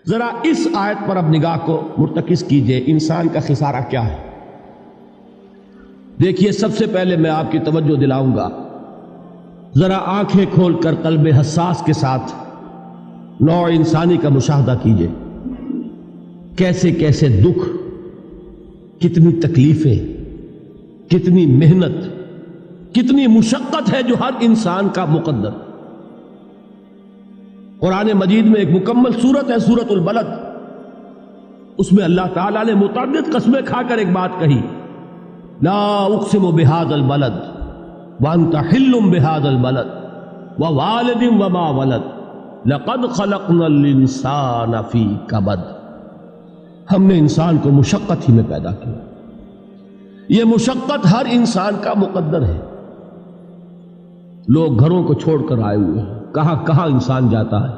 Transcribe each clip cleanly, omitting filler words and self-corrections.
ذرا اس آیت پر اب نگاہ کو مرتکز کیجئے، انسان کا خسارہ کیا ہے؟ دیکھیے، سب سے پہلے میں آپ کی توجہ دلاؤں گا، ذرا آنکھیں کھول کر قلب حساس کے ساتھ نوع انسانی کا مشاہدہ کیجئے، کیسے کیسے دکھ، کتنی تکلیفیں، کتنی محنت، کتنی مشقت ہے جو ہر انسان کا مقدر۔ قرآن مجید میں ایک مکمل سورت ہے، سورت البلد، اس میں اللہ تعالیٰ نے متعدد قسمیں کھا کر ایک بات کہی، لا اقسم بہذا البلد وانت حل بہذا البلد ووالد وما ولد لقد خلقنا الانسان فی کبد۔ ہم نے انسان کو مشقت ہی میں پیدا کیا، یہ مشقت ہر انسان کا مقدر ہے۔ لوگ گھروں کو چھوڑ کر آئے ہوئے ہیں، کہاں کہاں انسان جاتا ہے،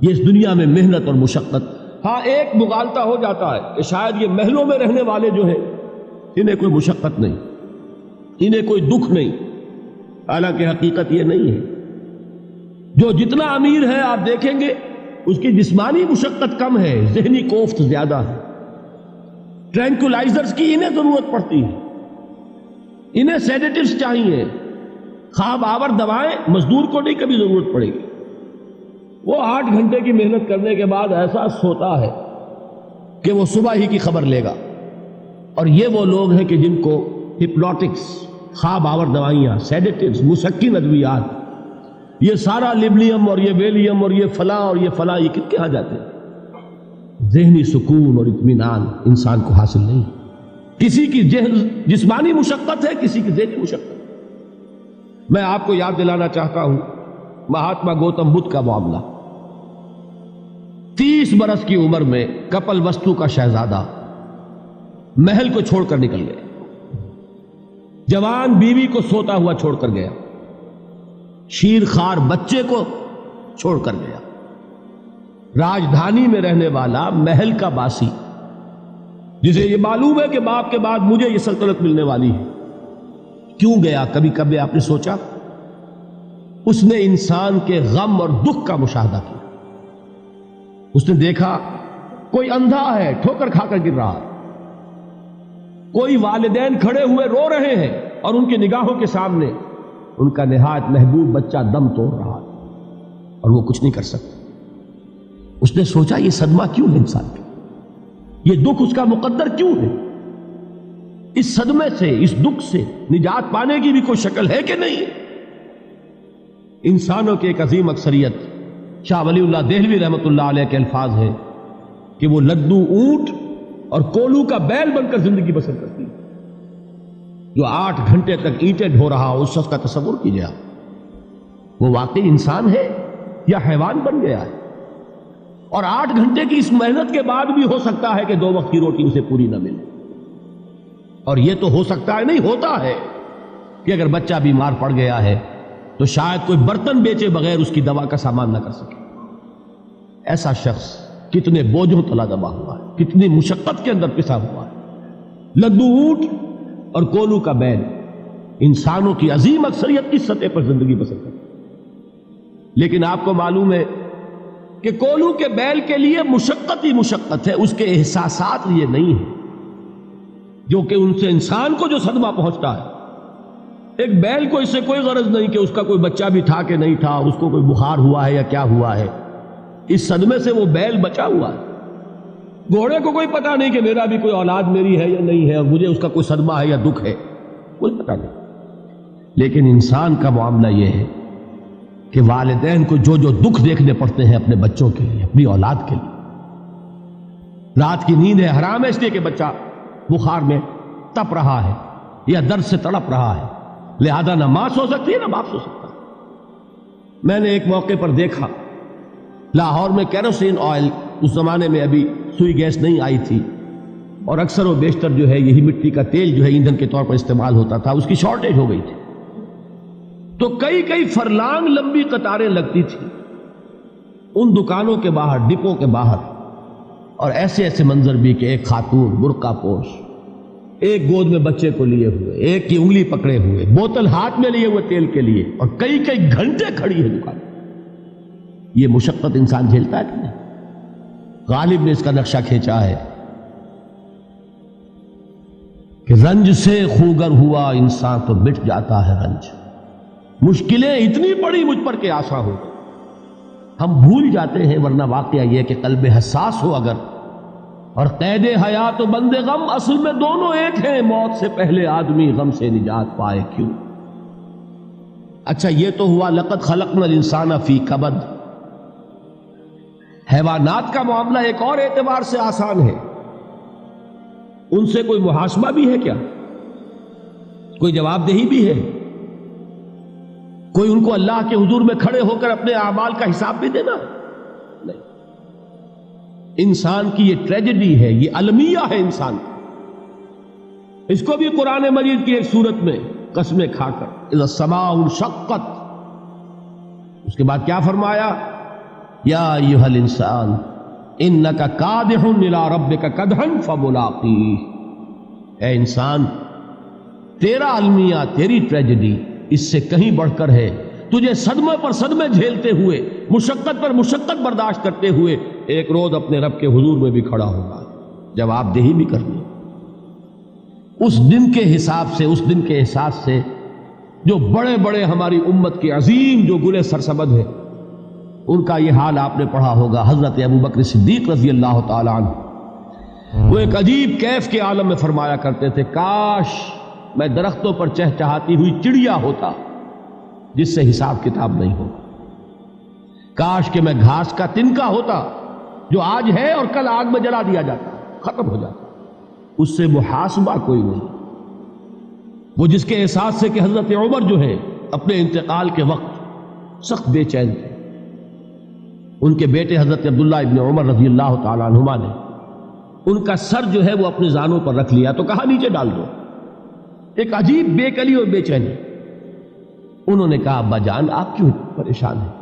یہ اس دنیا میں محنت اور مشقت۔ ہاں، ایک مغالطہ ہو جاتا ہے کہ شاید یہ محلوں میں رہنے والے جو ہیں انہیں کوئی مشقت نہیں، انہیں کوئی دکھ نہیں، حالانکہ حقیقت یہ نہیں ہے۔ جو جتنا امیر ہے آپ دیکھیں گے اس کی جسمانی مشقت کم ہے، ذہنی کوفت زیادہ ہے۔ ٹرینکولائزرز کی انہیں ضرورت پڑتی ہے، انہیں سیڈیٹیوز چاہیے، خواب آور دوائیں مزدور کو نہیں کبھی ضرورت پڑے گی۔ وہ 8 گھنٹے کی محنت کرنے کے بعد ایسا سوتا ہے کہ وہ صبح ہی کی خبر لے گا۔ اور یہ وہ لوگ ہیں کہ جن کو ہپنوٹکس، خواب آور دوائیاں، سیڈیٹیوز، مسکن ادویات، یہ سارا لیبلیم اور یہ ویلیم اور یہ فلاں اور یہ فلاں، یہ کن کے ہاں جاتے ہیں؟ ذہنی سکون اور اطمینان انسان کو حاصل نہیں۔ کسی کی جسمانی مشقت ہے، کسی کی ذہنی مشقت۔ میں آپ کو یاد دلانا چاہتا ہوں مہاتما گوتم بدھ کا معاملہ۔ 30 برس کی عمر میں کپل وستو کا شہزادہ محل کو چھوڑ کر نکل گیا، جوان بیوی کو سوتا ہوا چھوڑ کر گیا، شیر خوار بچے کو چھوڑ کر گیا۔ راجدھانی میں رہنے والا محل کا باسی، جسے یہ معلوم ہے کہ باپ کے بعد مجھے یہ سلطنت ملنے والی ہے، کیوں گیا؟ کبھی کبھی آپ نے سوچا؟ اس نے انسان کے غم اور دکھ کا مشاہدہ کیا۔ اس نے دیکھا کوئی اندھا ہے، ٹھوکر کھا کر گر رہا ہے، کوئی والدین کھڑے ہوئے رو رہے ہیں اور ان کی نگاہوں کے سامنے ان کا نہایت محبوب بچہ دم توڑ رہا ہے اور وہ کچھ نہیں کر سکتا۔ اس نے سوچا یہ صدمہ کیوں ہے انسان کا، یہ دکھ اس کا مقدر کیوں ہے؟ اس صدمے سے، اس دکھ سے نجات پانے کی بھی کوئی شکل ہے کہ نہیں؟ انسانوں کی ایک عظیم اکثریت، شاہ ولی اللہ دہلوی رحمۃ اللہ علیہ کے الفاظ ہیں کہ وہ لدو اونٹ اور کولو کا بیل بن کر زندگی بسر کرتی ہے۔ جو 8 گھنٹے تک اینٹیں ڈھو رہا ہو، اس شخص کا تصور کیجیے آپ، وہ واقعی انسان ہے یا حیوان بن گیا ہے؟ اور 8 گھنٹے کی اس محنت کے بعد بھی ہو سکتا ہے کہ 2 وقت کی روٹی اسے پوری نہ ملے۔ اور یہ تو ہو سکتا ہے، نہیں ہوتا ہے کہ اگر بچہ بیمار پڑ گیا ہے تو شاید کوئی برتن بیچے بغیر اس کی دوا کا سامان نہ کر سکے۔ ایسا شخص کتنے بوجھوں تلا دبا ہوا ہے، کتنی مشقت کے اندر پسا ہوا ہے۔ لدو اونٹ اور کولو کا بیل انسانوں کی عظیم اکثریت کی سطح پر زندگی بسر کرتی ہے۔ لیکن آپ کو معلوم ہے کہ کولو کے بیل کے لیے مشقت ہی مشقت ہے، اس کے احساسات یہ نہیں ہیں جو کہ ان سے انسان کو جو صدمہ پہنچتا ہے۔ ایک بیل کو اس سے کوئی غرض نہیں کہ اس کا کوئی بچہ بھی تھا کہ نہیں تھا، اس کو کوئی بخار ہوا ہے یا کیا ہوا ہے، اس صدمے سے وہ بیل بچا ہوا ہے۔ گھوڑے کو کوئی پتہ نہیں کہ میرا بھی کوئی اولاد میری ہے یا نہیں ہے اور مجھے اس کا کوئی صدمہ ہے یا دکھ ہے، کوئی پتہ نہیں۔ لیکن انسان کا معاملہ یہ ہے کہ والدین کو جو جو دکھ دیکھنے پڑتے ہیں اپنے بچوں کے لیے، اپنی اولاد کے لیے۔ رات کی نیند ہے حرام ہے اس لیے کہ بچہ بخار میں تپ رہا ہے یا درد سے تڑپ رہا ہے، لہذا نہ ماں سو سکتی ہے نہ باپ سو سکتا۔ میں نے ایک موقع پر دیکھا، لاہور میں کیروسین آئل، اس زمانے میں ابھی سوئی گیس نہیں آئی تھی اور اکثر و بیشتر جو ہے یہی مٹی کا تیل جو ہے ایندھن کے طور پر استعمال ہوتا تھا، اس کی شارٹیج ہو گئی تھی۔ تو کئی فرلانگ لمبی قطاریں لگتی تھی ان دکانوں کے باہر، ڈپوں کے باہر، اور ایسے ایسے منظر بھی کہ ایک خاتون برقع پوش، ایک گود میں بچے کو لیے ہوئے، ایک کی انگلی پکڑے ہوئے، بوتل ہاتھ میں لیے ہوئے تیل کے لیے، اور کئی گھنٹے کھڑی ہے دکان۔ یہ مشقت انسان جھیلتا ہے کہ نہیں؟ غالب نے اس کا نقشہ کھینچا ہے کہ رنج سے خوگر ہوا انسان تو مٹ جاتا ہے رنج. مشکلیں اتنی بڑی مجھ پر کہ آسان ہو. ہم بھول جاتے ہیں، ورنہ واقعہ یہ کہ قلب حساس ہو اگر اور قید حیات و بند غم اصل میں دونوں ایک ہیں. موت سے پہلے آدمی غم سے نجات پائے کیوں. اچھا یہ تو ہوا لقد خلقنا الانسان فی کبد. حیوانات کا معاملہ ایک اور اعتبار سے آسان ہے. ان سے کوئی محاسبہ بھی ہے کیا؟ کوئی جواب دہی بھی ہے؟ کوئی ان کو اللہ کے حضور میں کھڑے ہو کر اپنے اعمال کا حساب بھی دینا؟ نہیں. انسان کی یہ ٹریجڈی ہے، یہ المیہ ہے انسان. اس کو بھی قرآن مجید کی ایک سورت میں قسمیں کھا کر اذا السماء انشقت، اس کے بعد کیا فرمایا؟ یا ایھا الانسان انک کادح الی ربک کدحا فملاقیہ. اے انسان، تیرا المیہ، تیری ٹریجڈی اس سے کہیں بڑھ کر ہے. تجھے صدمے پر صدمے جھیلتے ہوئے، مشقت پر مشقت برداشت کرتے ہوئے ایک روز اپنے رب کے حضور میں بھی کھڑا ہوگا، جواب دہی بھی کرنی. اس دن کے حساب سے، اس دن کے احساس سے جو بڑے بڑے ہماری امت کے عظیم جو گلے سرسبد ہیں، ان کا یہ حال آپ نے پڑھا ہوگا. حضرت ابوبکر صدیق رضی اللہ تعالی عنہ وہ ایک عجیب کیف کے عالم میں فرمایا کرتے تھے، کاش میں درختوں پر چہچہاتی ہوئی چڑیا ہوتا جس سے حساب کتاب نہیں ہوگا. کاش کہ میں گھاس کا تنکا ہوتا جو آج ہے اور کل آگ میں جلا دیا جاتا، ختم ہو جاتا، اس سے محاسبہ کوئی نہیں. وہ جس کے احساس سے کہ حضرت عمر جو ہے اپنے انتقال کے وقت سخت بے چین تھے. ان کے بیٹے حضرت عبداللہ ابن عمر رضی اللہ تعالی عنہما نے ان کا سر جو ہے وہ اپنے زانوں پر رکھ لیا تو کہا نیچے ڈال دو. ایک عجیب بے کلی اور بے چینی. انہوں نے کہا ابا جان آپ کیوں پریشان ہیں؟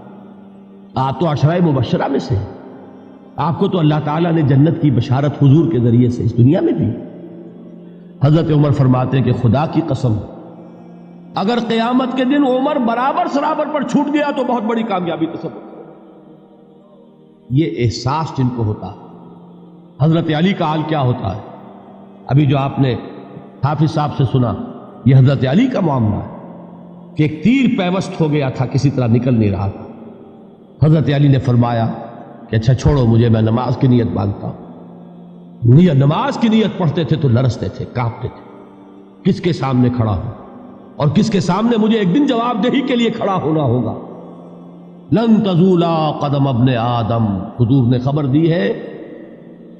آپ تو عشرہ مبشرہ میں سے، آپ کو تو اللہ تعالیٰ نے جنت کی بشارت حضور کے ذریعے سے اس دنیا میں دی. حضرت عمر فرماتے ہیں کہ خدا کی قسم اگر قیامت کے دن عمر برابر سرابر پر چھوٹ گیا تو بہت بڑی کامیابی تصور. یہ احساس جن کو ہوتا ہے. حضرت علی کا حال کیا ہوتا ہے؟ ابھی جو آپ نے حافظ صاحب سے سنا، یہ حضرت علی کا معاملہ ہے کہ ایک تیر پیوست ہو گیا تھا، کسی طرح نکل نہیں رہا تھا. حضرت علی نے فرمایا کہ اچھا چھوڑو مجھے، میں نماز کی نیت باندھتا ہوں. نماز کی نیت پڑھتے تھے تو لرزتے تھے، کانپتے تھے. کس کے سامنے کھڑا ہوں اور کس کے سامنے مجھے ایک دن جواب دہی کے لیے کھڑا ہونا ہوگا. لن تزولا قدم ابن آدم، حضور نے خبر دی ہے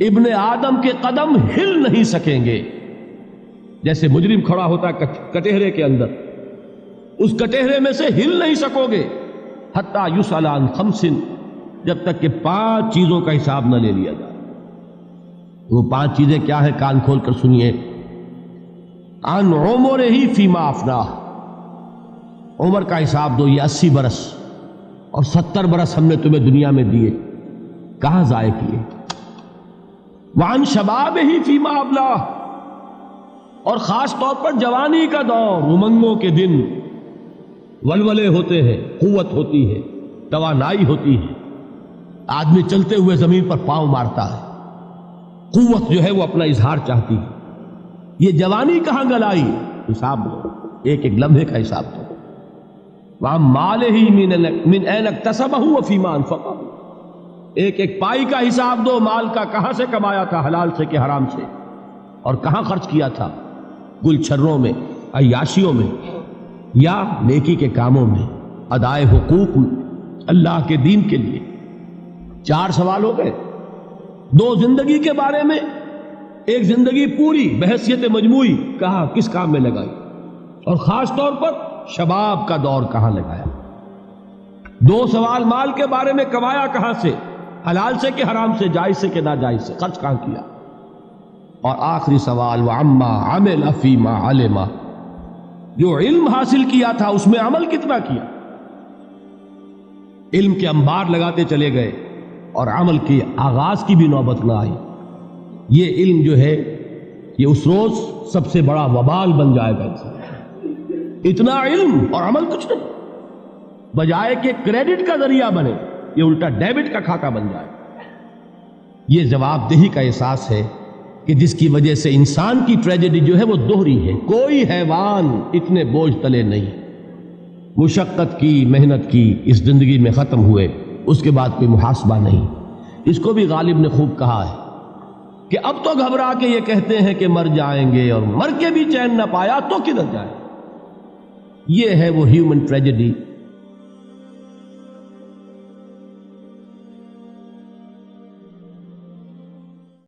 ابن آدم کے قدم ہل نہیں سکیں گے. جیسے مجرم کھڑا ہوتا ہے کٹہرے کے اندر، اس کٹہرے میں سے ہل نہیں سکو گے حتی یسأل عن خمس، جب تک کہ 5 چیزوں کا حساب نہ لے لیا جائے. وہ 5 چیزیں کیا ہیں؟ کان کھول کر سنیے. عن عمرہ فیما افناہ، عمر کا حساب دو. یہ 80 برس اور 70 برس ہم نے تمہیں دنیا میں دیے، کہاں ضائع کیے. وعن شبابہ فیما ابلاہ، اور خاص طور پر جوانی کا دور، امنگوں کے دن، ولولے ہوتے ہیں، قوت ہوتی ہے، توانائی ہوتی ہے، آدمی چلتے ہوئے زمین پر پاؤں مارتا ہے، قوت جو ہے وہ اپنا اظہار چاہتی ہے. یہ جوانی کہاں گلائی؟ حساب دو، ایک ایک لمحے کا حساب دو. وَعَن مَالِهِ مِنْ أَيْنَ اكْتَسَبَهُ وَفِيمَا أَنْفَقَهُ، ایک ایک پائی کا حساب دو. مال کا کہاں سے کمایا تھا، حلال سے کہ حرام سے، اور کہاں خرچ کیا تھا، گل چھروں میں، عیاشیوں میں، یا نیکی کے کاموں میں، ادائے حقوق اللہ کے دین کے لیے. 4 سوال ہو گئے. 2 زندگی کے بارے میں، ایک زندگی پوری بحیثیت مجموعی کہاں کس کام میں لگائی، اور خاص طور پر شباب کا دور کہاں لگایا. 2 سوال مال کے بارے میں، کمایا کہاں سے، حلال سے کہ حرام سے، جائز سے کہ ناجائز سے، خرچ کہاں کیا. اور آخری سوال وَعَمَّا عَمِلَ فِيمَا عَلِمَ، جو علم حاصل کیا تھا اس میں عمل کتنا کیا. علم کے انبار لگاتے چلے گئے اور عمل کے آغاز کی بھی نوبت نہ آئی. یہ علم جو ہے یہ اس روز سب سے بڑا وبال بن جائے گا. اتنا علم اور عمل کچھ نہیں، بجائے کہ کریڈٹ کا ذریعہ بنے یہ الٹا ڈیبٹ کا کھاتا بن جائے. یہ جواب دہی کا احساس ہے کہ جس کی وجہ سے انسان کی ٹریجڈی جو ہے وہ دوہری ہے. کوئی حیوان اتنے بوجھ تلے نہیں. مشقت کی، محنت کی، اس زندگی میں ختم ہوئے، اس کے بعد کوئی محاسبہ نہیں. اس کو بھی غالب نے خوب کہا ہے کہ اب تو گھبرا کے یہ کہتے ہیں کہ مر جائیں گے، اور مر کے بھی چین نہ پایا تو کدھر جائیں. یہ ہے وہ ہیومن ٹریجڈی